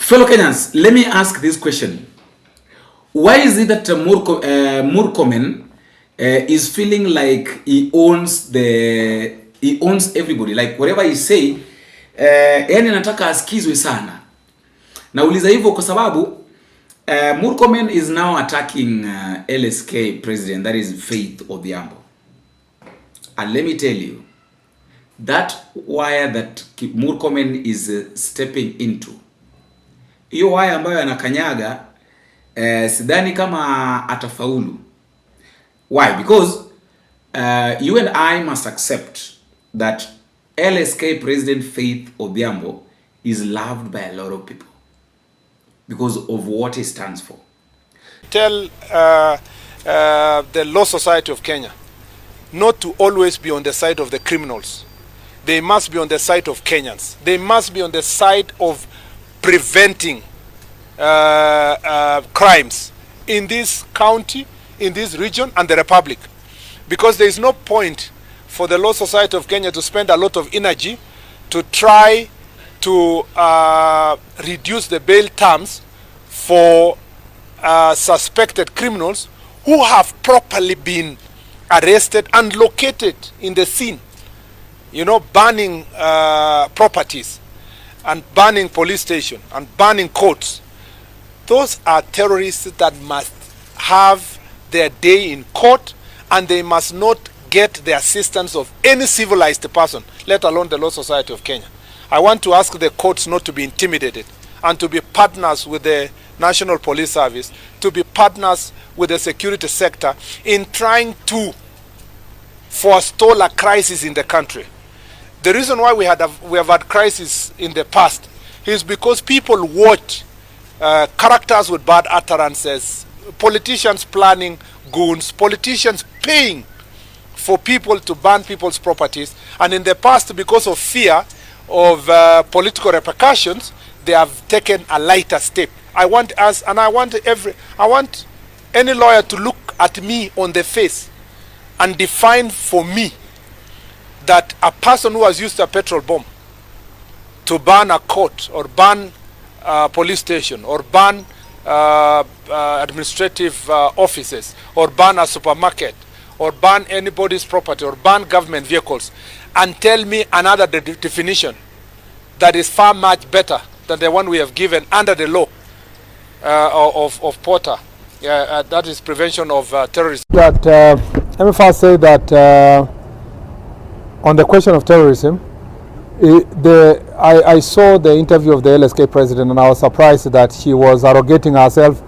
Fellow Kenyans, let me ask this question. Why is it that Murkomen is feeling like he owns everybody? Like whatever he say, yani nataka asikizwe sana. Nauliza hivyo kwa sababu Murkomen is now attacking LSK president, that is Faith Odhiambo. And let me tell you, that wire that Murkomen is stepping into, hiyo wire ambayo anakanyaga, sidhani kama atafaulu. Why? Because you and I must accept that LSK President Faith Odhiambo is loved by a lot of people because of what he stands for. Tell the Law Society of Kenya not to always be on the side of the criminals. They must be on the side of Kenyans. They must be on the side of preventing crimes in this county, in this region, and the Republic. Because there is no point for the Law Society of Kenya to spend a lot of energy to try to reduce the bail terms for suspected criminals who have properly been arrested and located in the scene. You know, burning properties and burning police station and burning courts. Those are terrorists that must have their day in court, and they must not get the assistance of any civilized person, let alone the Law Society of Kenya. I want to ask the courts not to be intimidated and to be partners with the National Police Service, to be partners with the security sector in trying to forestall a crisis in the country. The reason why we have had crisis in the past is because people watch characters with bad utterances, politicians planning goons, politicians paying for people to burn people's properties, and in the past, because of fear of political repercussions, they have taken a lighter step. I want any lawyer to look at me on the face and define for me that a person who has used a petrol bomb to burn a court or burn a police station or burn administrative offices or burn a supermarket or burn anybody's property or burn government vehicles, and tell me another definition that is far much better than the one we have given under the law of Porter. That is prevention of terrorism. Let me first say that on the question of terrorism, I saw the interview of the LSK president, and I was surprised that she was arrogating herself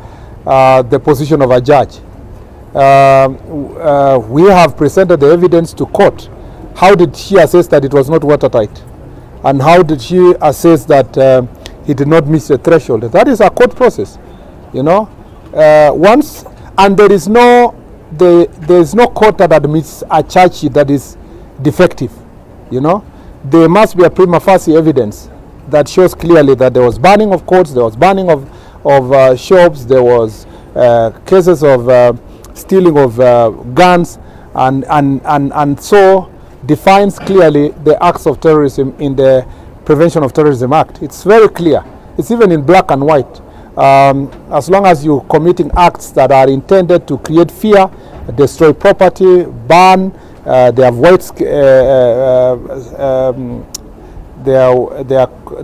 the position of a judge. We have presented the evidence to court. How did she assess that it was not watertight? And how did she assess that he did not miss the threshold? That is a court process, you know. Once, and there is no court that admits a charge sheet that is defective, you know. There must be a prima facie evidence that shows clearly that there was burning of courts, there was burning of shops, there was cases of stealing of guns, and so defines clearly the acts of terrorism in the Prevention of Terrorism Act. It's very clear. It's even in black and white. As long as you're committing acts that are intended to create fear, destroy property, burn, they have white,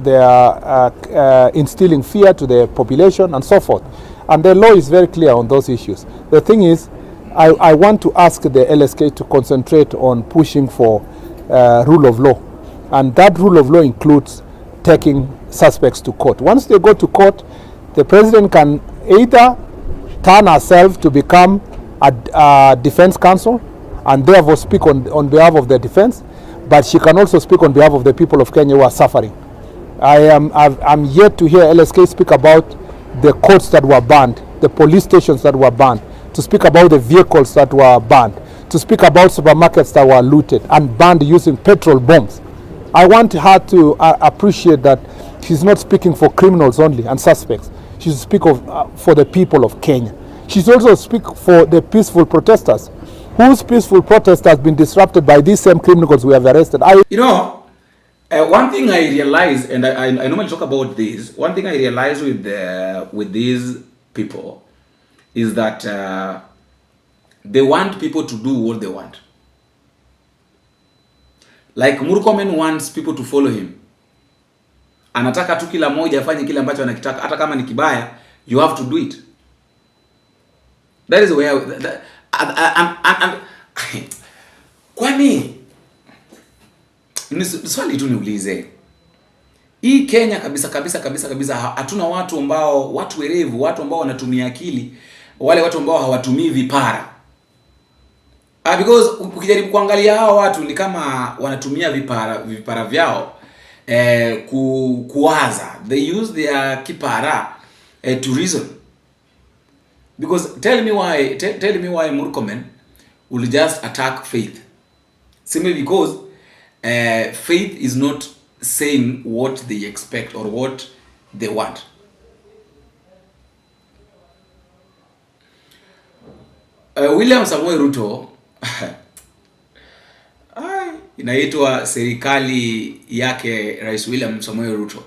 they are instilling fear to the population and so forth. And the law is very clear on those issues. The thing is, I want to ask the LSK to concentrate on pushing for rule of law. And that rule of law includes taking suspects to court. Once they go to court, the president can either turn herself to become a defense counsel and therefore speak on behalf of the defense, but she can also speak on behalf of the people of Kenya who are suffering. I'm yet to hear LSK speak about the courts that were banned, the police stations that were banned, to speak about the vehicles that were banned, to speak about supermarkets that were looted and banned using petrol bombs. I want her to appreciate that she's not speaking for criminals only and suspects. She should speak for the people of Kenya. She should also speak for the peaceful protesters, whose peaceful protest has been disrupted by these same criminals we have arrested. You know, One thing I realize, and I normally talk about this. One thing I realize with these people is that they want people to do what they want. Like Murkomen wants people to follow him. Anataka tu kila moja afanye kile ambacho anakitaka, hata kama ni kibaya, you have to do it. That is where kwani ni swali tu niulize. Hii Kenya kabisa hatuna watu ambao, watu werevu, watu ambao wanatumia akili, wale watu ambao hawatumii vipara. Because ukijaribu kuangalia hawa watu ni kama wanatumia vipara vyao kuwaza. They use their kipara to reason. Because tell me why Murkomen will just attack faith. Simply because faith is not saying what they expect or what they want. William Samoei Ruto inaitwa serikali yake Rais William Samoei Ruto.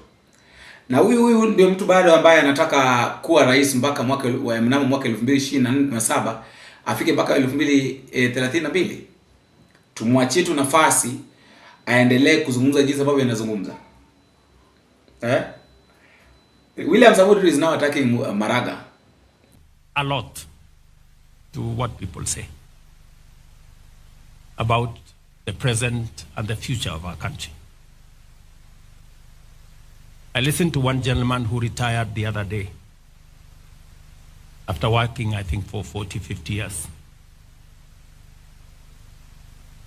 Na huyu ndio mtu bado ambaye anataka kuwa rais mpaka mnamo mwaka 2027 afike mpaka 2032. Tumwachie tu nafasi aendelee kuzungumza jinsi ambavyo anazungumza. William Samoei Ruto is now attacking Maraga a lot to what people say about the present and the future of our country. I listened to one gentleman who retired the other day after working, I think, for 40, 50 years.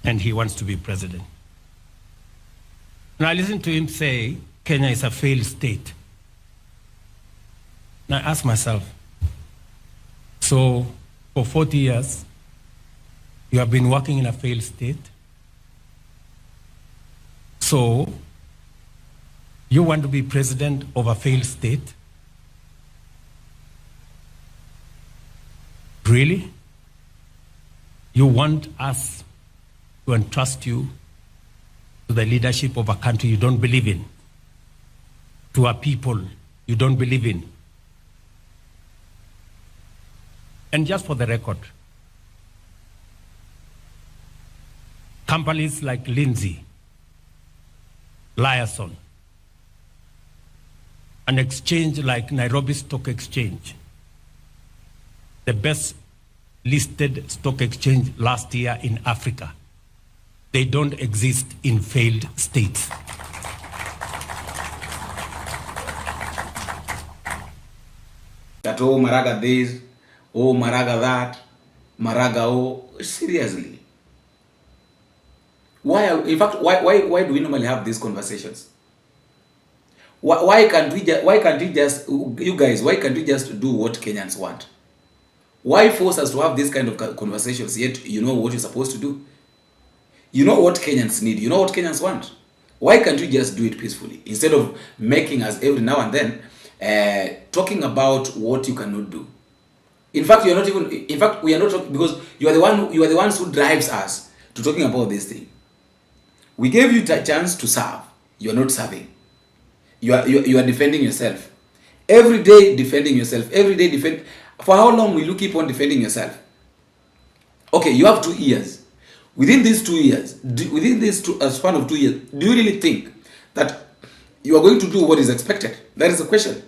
And he wants to be president. And I listened to him say, Kenya is a failed state. And I asked myself, so for 40 years, you have been working in a failed state? So you want to be president of a failed state? Really? You want us to entrust you to the leadership of a country you don't believe in, to a people you don't believe in? And just for the record, companies like Lindsay, Liaison, an exchange like Nairobi Stock Exchange, the best listed stock exchange last year in Africa, they don't exist in failed states. That, oh, Maraga this, oh, Maraga that, Maraga, oh, seriously. Why do we normally have these conversations? Why can't we just you guys, why can't we just do what Kenyans want? Why force us to have this kind of conversations, yet you know what you're supposed to do? You know what Kenyans need, you know what Kenyans want. Why can't we just do it peacefully instead of making us every now and then talking about what you cannot do? In fact, we are not talking, because you are the ones who drives us to talking about this thing. We gave you a chance to serve. You are not serving. You are defending yourself. Every day defending yourself. Every day defend. For how long will you keep on defending yourself? Okay, you have 2 years. Within these 2 years, within this span of 2 years, do you really think that you are going to do what is expected? That is the question.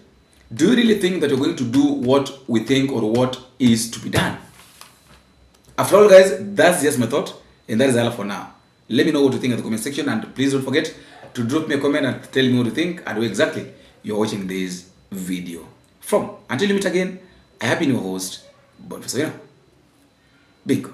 Do you really think that you're going to do what we think or what is to be done? After all, guys, that's just my thought, and that is all for now. Let me know what you think in the comment section, and please don't forget to drop me a comment and tell me what you think and where exactly you're watching this video from. Until we meet again, I have been your host, Boniface. Big.